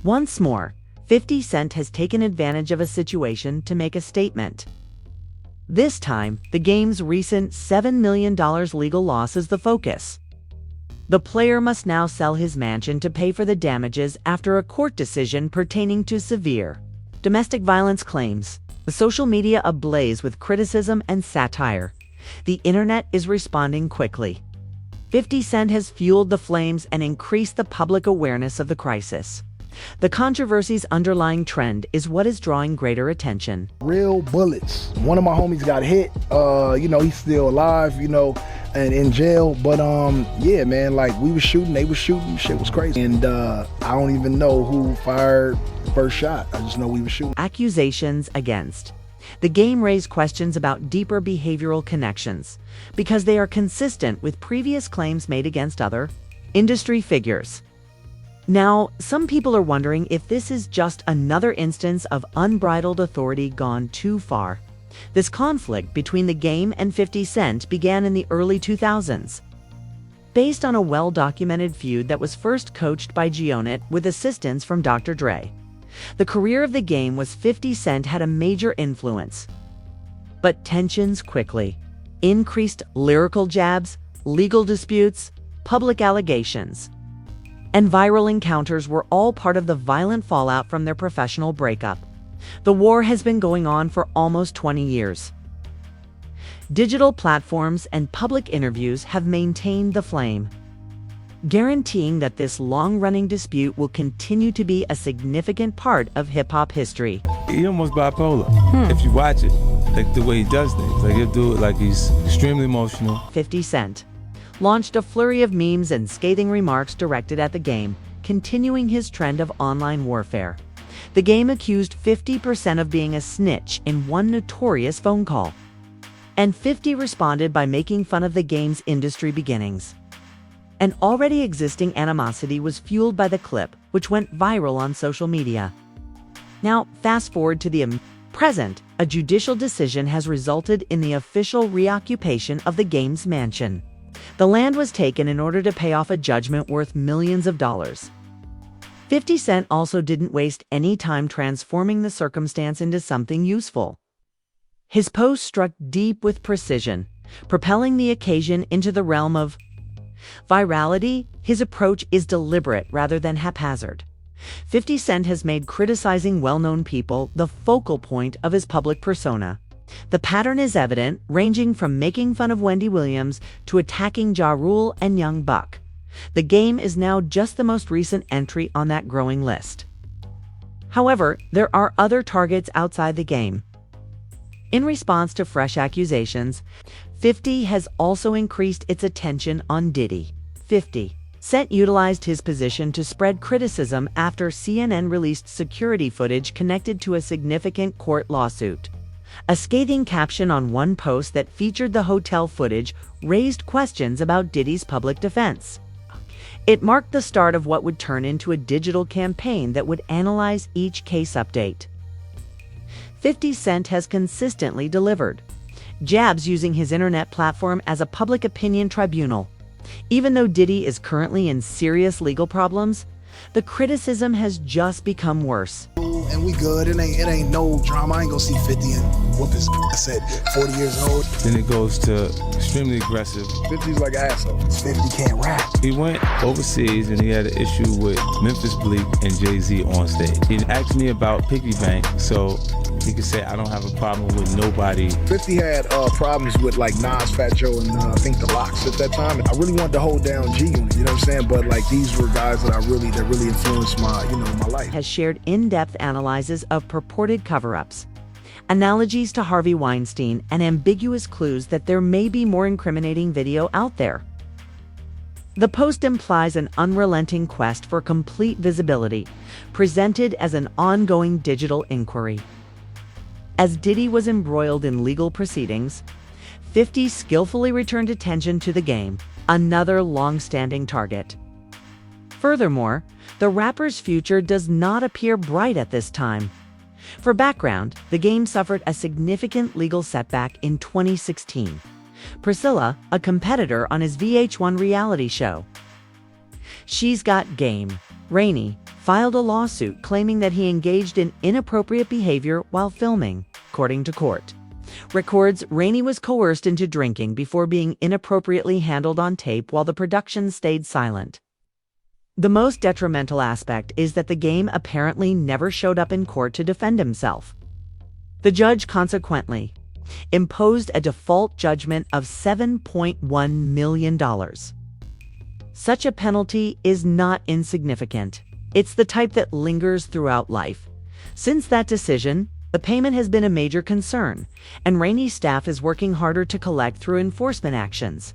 Once more, 50 Cent has taken advantage of a situation to make a statement. This time, the game's recent $7 million legal loss is the focus. The player must now sell his mansion to pay for the damages after a court decision pertaining to severe domestic violence claims. The social media ablaze with criticism and satire. The internet is responding quickly. 50 Cent has fueled the flames and increased the public awareness of the crisis. The controversy's underlying trend is what is drawing greater attention. Real bullets. One of my homies got hit. He's still alive, and in jail. But yeah, man, like we was shooting, they was shooting, shit was crazy. And I don't even know who fired the first shot. I just know we was shooting. Accusations against the game raise questions about deeper behavioral connections because they are consistent with previous claims made against other industry figures. Now, some people are wondering if this is just another instance of unbridled authority gone too far. This conflict between the game and 50 Cent began in the early 2000s. Based on a well-documented feud that was first coached by G-Unit with assistance from Dr. Dre. The career of the game was 50 Cent had a major influence. But tensions quickly increased, lyrical jabs, legal disputes, public allegations, and viral encounters were all part of the violent fallout from their professional breakup. The war has been going on for almost 20 years. Digital platforms and public interviews have maintained the flame, guaranteeing that this long-running dispute will continue to be a significant part of hip-hop history. He almost bipolar. If you watch it, like the way he does things, like he'll do it like he's extremely emotional. 50 Cent launched a flurry of memes and scathing remarks directed at the game, continuing his trend of online warfare. The game accused 50% of being a snitch in one notorious phone call, and 50 responded by making fun of the game's industry beginnings. An already existing animosity was fueled by the clip, which went viral on social media. Now, fast forward to the present. A judicial decision has resulted in the official reoccupation of the game's mansion. The land was taken in order to pay off a judgment worth millions of dollars. 50 Cent also didn't waste any time transforming the circumstance into something useful. His post struck deep with precision, propelling the occasion into the realm of virality. His approach is deliberate rather than haphazard. 50 Cent has made criticizing well-known people the focal point of his public persona. The pattern is evident, ranging from making fun of Wendy Williams to attacking Ja Rule and Young Buck. The game is now just the most recent entry on that growing list. However, there are other targets outside the game. In response to fresh accusations, 50 has also increased its attention on Diddy. 50 Cent utilized his position to spread criticism after CNN released security footage connected to a significant court lawsuit. A scathing caption on one post that featured the hotel footage raised questions about Diddy's public defense. It marked the start of what would turn into a digital campaign that would analyze each case update. 50 Cent has consistently delivered jabs using his internet platform as a public opinion tribunal. Even though Diddy is currently in serious legal problems, the criticism has just become worse. And we good, it ain't no drama. I ain't gonna see 50 and whoop his at 40 years old. Then it goes to extremely aggressive. 50's like an asshole. 50 can't rap. He went overseas and he had an issue with Memphis Bleak and Jay-Z on stage. He asked me about Piggy Bank, so he could say I don't have a problem with nobody. 50 had problems with like Nas, Fat Joe, and I think the Locks at that time. I really wanted to hold down G-Unit, you know what I'm saying? But like these were guys that really influenced my life. Has shared in-depth analyses of purported cover-ups, analogies to Harvey Weinstein, and ambiguous clues that there may be more incriminating video out there. The post implies an unrelenting quest for complete visibility, presented as an ongoing digital inquiry. As Diddy was embroiled in legal proceedings, 50 skillfully returned attention to the game, another long-standing target. Furthermore, the rapper's future does not appear bright at this time. For background, the game suffered a significant legal setback in 2016. Priscilla, a competitor on his VH1 reality show, She's Got Game, Rainey, filed a lawsuit claiming that he engaged in inappropriate behavior while filming, according to court. Records Rainey was coerced into drinking before being inappropriately handled on tape while the production stayed silent. The most detrimental aspect is that the game apparently never showed up in court to defend himself. The judge consequently imposed a default judgment of $7.1 million. Such a penalty is not insignificant. It's the type that lingers throughout life. Since that decision, the payment has been a major concern, and Rainey's staff is working harder to collect through enforcement actions.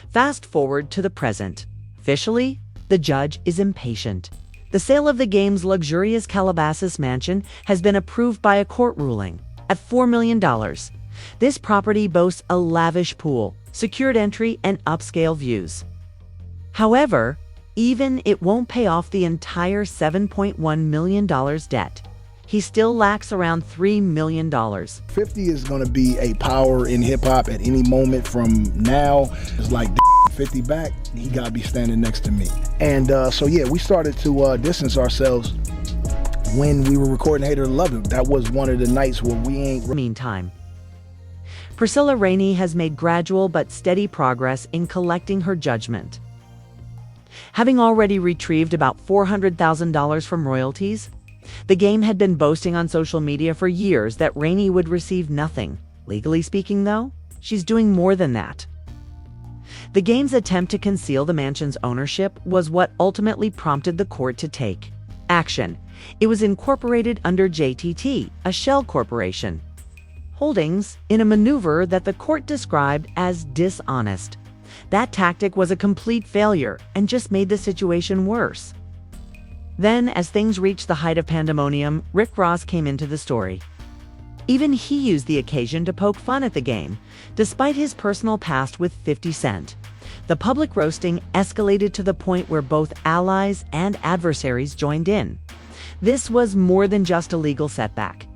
Fast forward to the present. Officially, the judge is impatient. The sale of the game's luxurious Calabasas mansion has been approved by a court ruling at $4 million. This property boasts a lavish pool, secured entry, and upscale views. However, even it won't pay off the entire $7.1 million debt. He still lacks around $3 million. 50 is going to be a power in hip-hop at any moment from now. It's like 50 back, he got to be standing next to me. And so yeah, we started to distance ourselves when we were recording Hater to Love It. That was one of the nights where we ain't... Meantime, Priscilla Rainey has made gradual but steady progress in collecting her judgment. Having already retrieved about $400,000 from royalties, the game had been boasting on social media for years that Rainey would receive nothing. Legally speaking, though, she's doing more than that. The game's attempt to conceal the mansion's ownership was what ultimately prompted the court to take action. It was incorporated under JTT, a shell corporation holdings, in a maneuver that the court described as dishonest. That tactic was a complete failure and just made the situation worse. Then, as things reached the height of pandemonium, Rick Ross came into the story. Even he used the occasion to poke fun at the game, despite his personal past with 50 Cent. The public roasting escalated to the point where both allies and adversaries joined in. This was more than just a legal setback.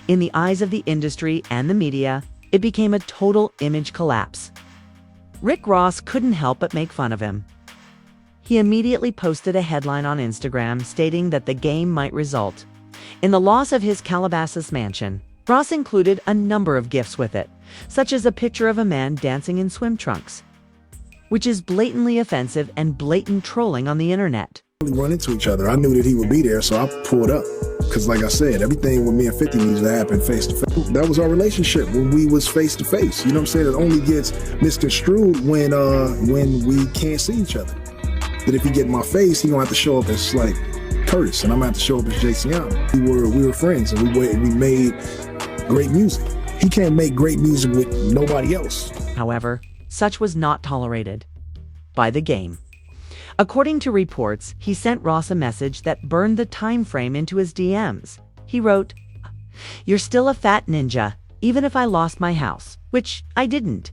In the eyes of the industry and the media, it became a total image collapse. Rick Ross couldn't help but make fun of him. He immediately posted a headline on Instagram stating that the game might result in the loss of his Calabasas mansion. Ross included a number of gifs with it, such as a picture of a man dancing in swim trunks, which is blatantly offensive and blatant trolling on the internet. We run into each other. I knew that he would be there, so I pulled up. Because like I said, everything with me and 50 needs to happen face to face. That was our relationship when we was face to face. You know what I'm saying? It only gets misconstrued when we can't see each other. That if he get in my face, he gonna have to show up as like Curtis, and I'm gonna have to show up as Jason Young. We were friends, and we made great music. He can't make great music with nobody else. However, such was not tolerated by the game. According to reports, he sent Ross a message that burned the time frame into his DMs. He wrote, "You're still a fat ninja, even if I lost my house," which I didn't.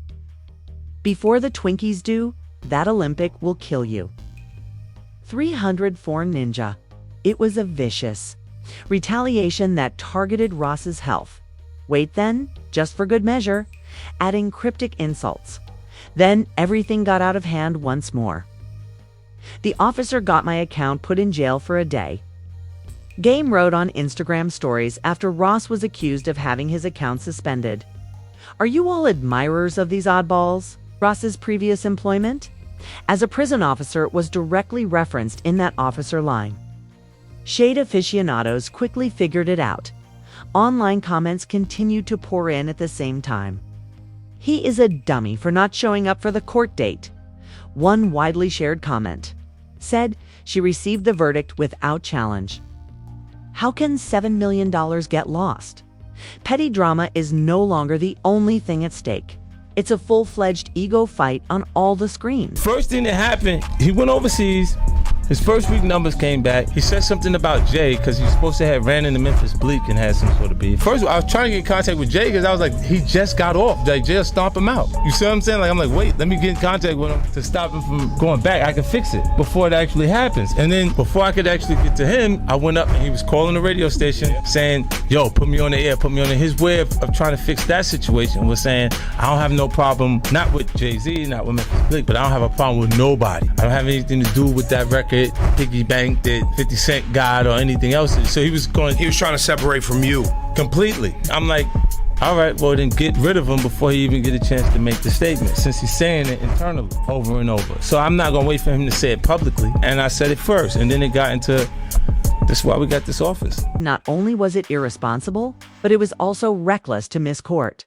"Before the Twinkies do, that Olympic will kill you." 304 Ninja. It was a vicious retaliation that targeted Ross's health. Wait then, just for good measure, adding cryptic insults. Then everything got out of hand once more. The officer got my account put in jail for a day. Game wrote on Instagram stories after Ross was accused of having his account suspended. Are you all admirers of these oddballs? Ross's previous employment as a prison officer was directly referenced in that officer line. Shade aficionados quickly figured it out. Online comments continued to pour in at the same time. He is a dummy for not showing up for the court date. One widely shared comment said she received the verdict without challenge. How can $7 million get lost? Petty drama is no longer the only thing at stake. It's a full-fledged ego fight on all the screens. First thing that happened, he went overseas. His first week numbers came back. He said something about Jay because he's supposed to have ran into Memphis Bleak and had some sort of beef. First, I was trying to get in contact with Jay because I was like, he just got off. Like, Jay'll stomp him out. You see what I'm saying? Like, I'm like, wait, let me get in contact with him to stop him from going back. I can fix it before it actually happens. And then before I could actually get to him, I went up and he was calling the radio station saying, yo, put me on the air, put me on the. His way of trying to fix that situation was saying, I don't have no problem, not with Jay-Z, not with Memphis Bleak, but I don't have a problem with nobody. I don't have anything to do with that record. it, piggy banked it, 50 Cent God or anything else. So he was He was trying to separate from you. completely. I'm like, all right, well then get rid of him before he even get a chance to make the statement, since he's saying it internally over and over. So I'm not gonna wait for him to say it publicly. And I said it first, and then it got into, that's why we got this office. Not only was it irresponsible, but it was also reckless to miss court.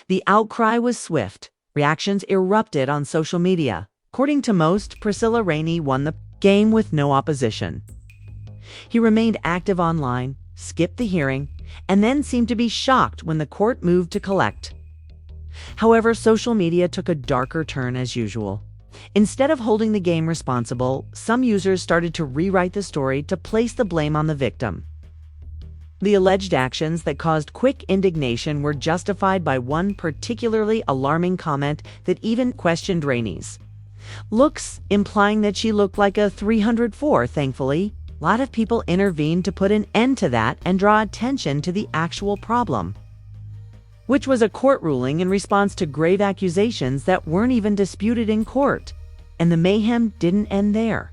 The outcry was swift. Reactions erupted on social media. According to most, Priscilla Rainey won the game with no opposition. He remained active online, skipped the hearing, and then seemed to be shocked when the court moved to collect. However, social media took a darker turn as usual. Instead of holding the game responsible, some users started to rewrite the story to place the blame on the victim. The alleged actions that caused quick indignation were justified by one particularly alarming comment that even questioned Rainey's looks, implying that she looked like a 304. Thankfully, a lot of people intervened to put an end to that and draw attention to the actual problem, which was a court ruling in response to grave accusations that weren't even disputed in court. And the mayhem didn't end there.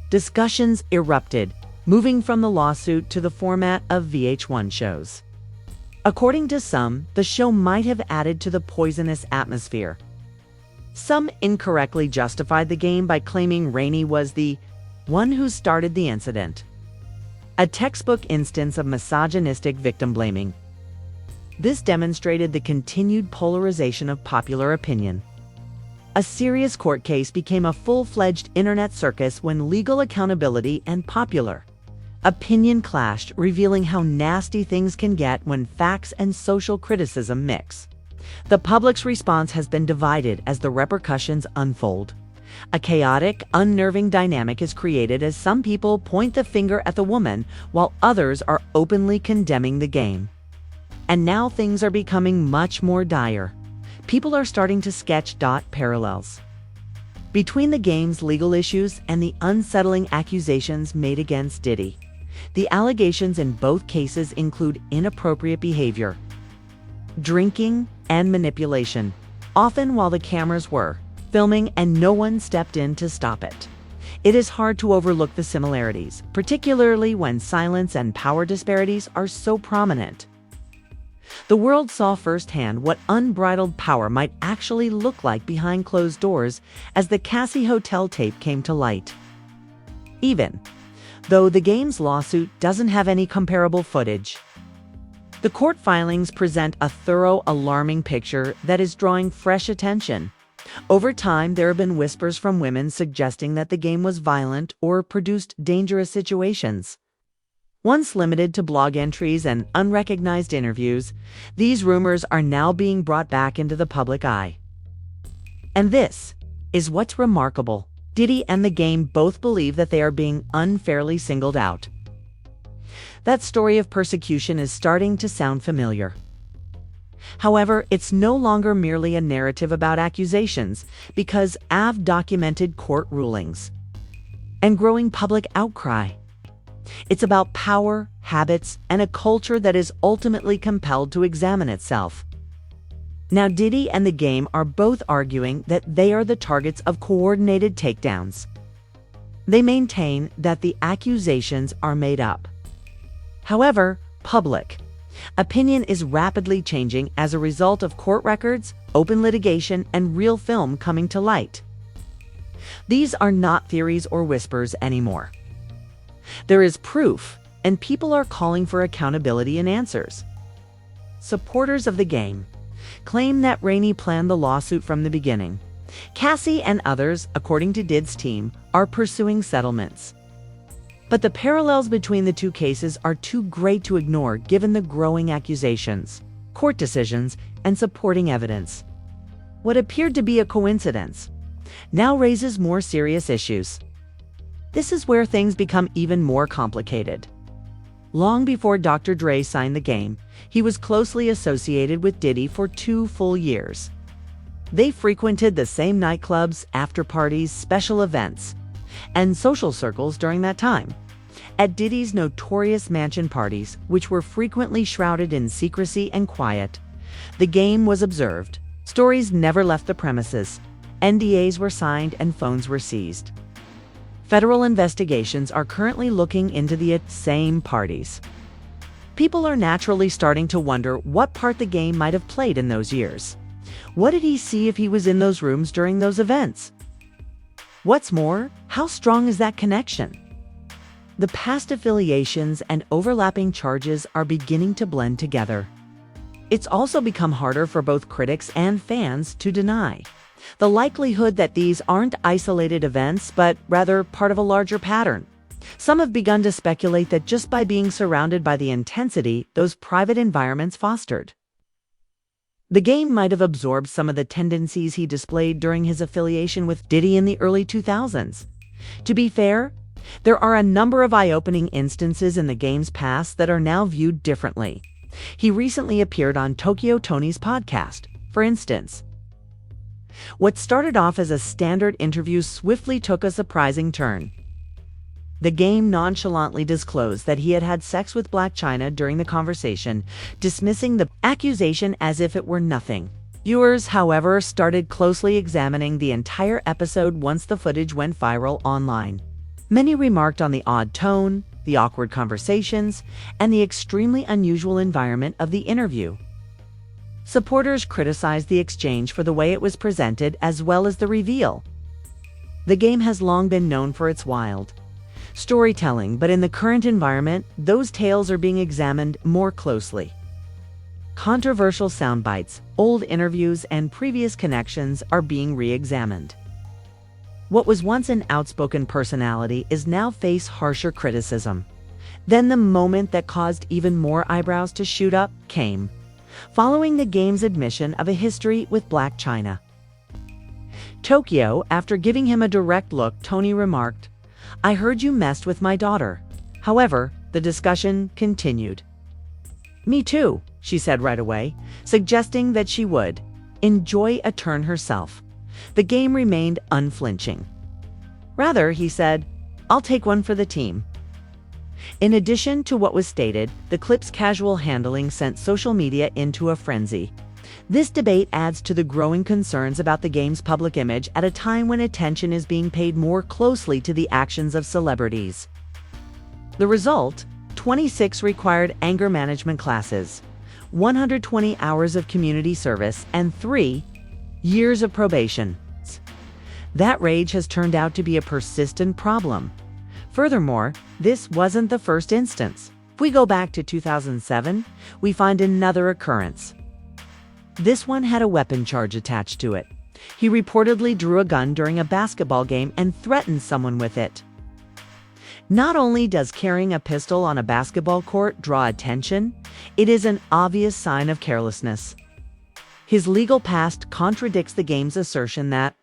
Discussions erupted, moving from the lawsuit to the format of VH1 shows. According to some, the show might have added to the poisonous atmosphere. Some incorrectly justified the game by claiming Rainey was the one who started the incident, a textbook instance of misogynistic victim blaming. This demonstrated the continued polarization of popular opinion. A serious court case became a full-fledged internet circus when legal accountability and popular opinion clashed, revealing how nasty things can get when facts and social criticism mix. The public's response has been divided as the repercussions unfold. A chaotic, unnerving dynamic is created as some people point the finger at the woman while others are openly condemning the game. And now things are becoming much more dire. People are starting to sketch parallels between the game's legal issues and the unsettling accusations made against Diddy. The allegations in both cases include inappropriate behavior, drinking, and manipulation, often while the cameras were filming and no one stepped in to stop it. It is hard to overlook the similarities, particularly when silence and power disparities are so prominent. The world saw firsthand what unbridled power might actually look like behind closed doors as the Cassie Hotel tape came to light. Even though the game's lawsuit doesn't have any comparable footage, the court filings present a thorough, alarming picture that is drawing fresh attention. Over time, there have been whispers from women suggesting that the game was violent or produced dangerous situations. Once limited to blog entries and unrecognized interviews, these rumors are now being brought back into the public eye. And this is what's remarkable. Diddy and the game both believe that they are being unfairly singled out. That story of persecution is starting to sound familiar. However, it's no longer merely a narrative about accusations, because I've documented court rulings and growing public outcry. It's about power, habits, and a culture that is ultimately compelled to examine itself. Now, Diddy and the game are both arguing that they are the targets of coordinated takedowns. They maintain that the accusations are made up. However, public opinion is rapidly changing as a result of court records, open litigation, and real film coming to light. These are not theories or whispers anymore. There is proof, and people are calling for accountability and answers. Supporters of the game claim that Rainey planned the lawsuit from the beginning. Cassie and others, according to Diddy's team, are pursuing settlements. But the parallels between the two cases are too great to ignore given the growing accusations, court decisions, and supporting evidence. What appeared to be a coincidence now raises more serious issues. This is where things become even more complicated. Long before Dr. Dre signed the game, he was closely associated with Diddy for 2 full years. They frequented the same nightclubs, after parties, special events, and social circles during that time. At Diddy's notorious mansion parties, which were frequently shrouded in secrecy and quiet, the game was observed. Stories never left the premises. NDAs were signed and phones were seized. Federal investigations are currently looking into the same parties. People are naturally starting to wonder what part the game might have played in those years. What did he see if he was in those rooms during those events? What's more, how strong is that connection? The past affiliations and overlapping charges are beginning to blend together. It's also become harder for both critics and fans to deny the likelihood that these aren't isolated events, but rather part of a larger pattern. Some have begun to speculate that just by being surrounded by the intensity those private environments fostered, the game might have absorbed some of the tendencies he displayed during his affiliation with Diddy in the early 2000s. To be fair, there are a number of eye-opening instances in the game's past that are now viewed differently. He recently appeared on Tokyo Tony's podcast, for instance. What started off as a standard interview swiftly took a surprising turn. The game nonchalantly disclosed that he had had sex with Blac Chyna during the conversation, dismissing the accusation as if it were nothing. Viewers, however, started closely examining the entire episode once the footage went viral online. Many remarked on the odd tone, the awkward conversations, and the extremely unusual environment of the interview. Supporters criticized the exchange for the way it was presented as well as the reveal. The game has long been known for its wild storytelling, but in the current environment, those tales are being examined more closely. Controversial soundbites, old interviews, and previous connections are being re-examined. What was once an outspoken personality is now face harsher criticism. Then the moment that caused even more eyebrows to shoot up came, following the game's admission of a history with Blac Chyna. Tokyo, after giving him a direct look, Tony remarked, "I heard you messed with my daughter." However, the discussion continued. "Me too," she said right away, suggesting that she would enjoy a turn herself. The game remained unflinching. Rather, he said, "I'll take one for the team." In addition to what was stated, the clip's casual handling sent social media into a frenzy. This debate adds to the growing concerns about the game's public image at a time when attention is being paid more closely to the actions of celebrities. The result? 26 required anger management classes, 120 hours of community service, and 3 years of probation. That rage has turned out to be a persistent problem. Furthermore, this wasn't the first instance. If we go back to 2007, we find another occurrence. This one had a weapon charge attached to it. He reportedly drew a gun during a basketball game and threatened someone with it. Not only does carrying a pistol on a basketball court draw attention, it is an obvious sign of carelessness. His legal past contradicts the game's assertion that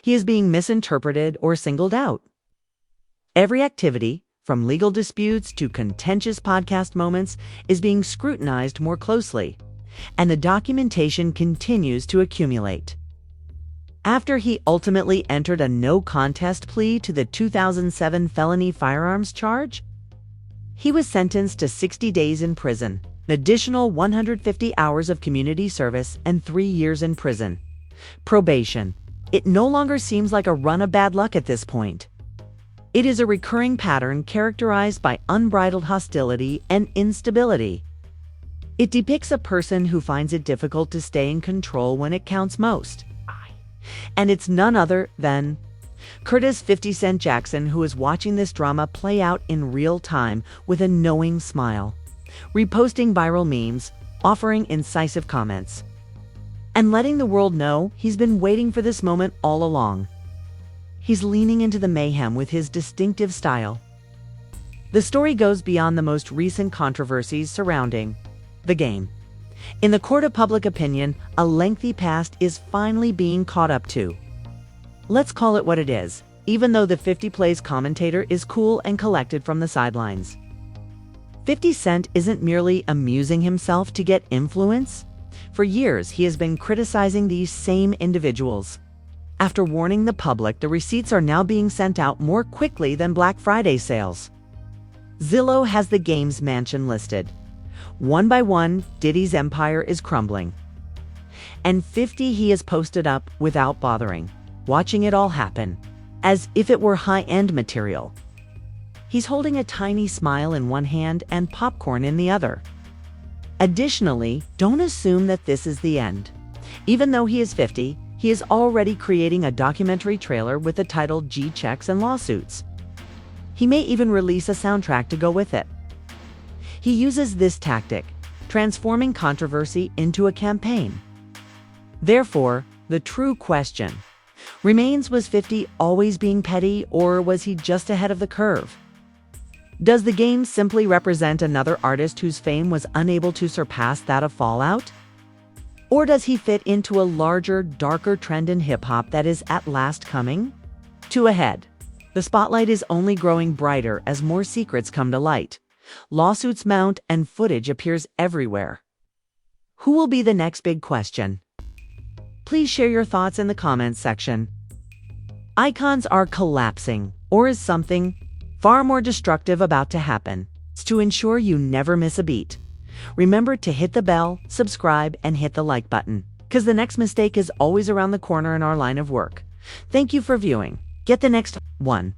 he is being misinterpreted or singled out. Every activity, from legal disputes to contentious podcast moments, is being scrutinized more closely, and the documentation continues to accumulate. After he ultimately entered a no-contest plea to the 2007 felony firearms charge, he was sentenced to 60 days in prison, an additional 150 hours of community service, and 3 years in prison. Probation. It no longer seems like a run of bad luck at this point. It is a recurring pattern characterized by unbridled hostility and instability. It depicts a person who finds it difficult to stay in control when it counts most. And it's none other than Curtis 50 Cent Jackson, who is watching this drama play out in real time with a knowing smile, reposting viral memes, offering incisive comments, and letting the world know he's been waiting for this moment all along. He's leaning into the mayhem with his distinctive style. The story goes beyond the most recent controversies surrounding the game. In the court of public opinion, a lengthy past is finally being caught up to. Let's call it what it is, even though the 50 Plays commentator is cool and collected from the sidelines. 50 Cent isn't merely amusing himself to get influence. For years, he has been criticizing these same individuals. After warning the public, the receipts are now being sent out more quickly than Black Friday sales. Zillow has the game's mansion listed. One by one, Diddy's empire is crumbling. And 50 he has posted up without bothering, watching it all happen. as if it were high-end material. He's holding a tiny smile in one hand and popcorn in the other. Additionally, don't assume that this is the end. Even though he is 50, he is already creating a documentary trailer with the title G Checks and Lawsuits. He may even release a soundtrack to go with it. He uses this tactic, transforming controversy into a campaign. Therefore, the true question remains, was 50 always being petty, or was he just ahead of the curve? Does the game simply represent another artist whose fame was unable to surpass that of Fallout? Or does he fit into a larger, darker trend in hip-hop that is at last coming to a head? The spotlight is only growing brighter as more secrets come to light. Lawsuits mount and footage appears everywhere. Who will be the next big question? Please share your thoughts in the comments section. Icons are collapsing, or is something far more destructive about to happen? To ensure you never miss a beat, remember to hit the bell, subscribe, and hit the like button, because the next mistake is always around the corner in our line of work. Thank you for viewing. Get the next one.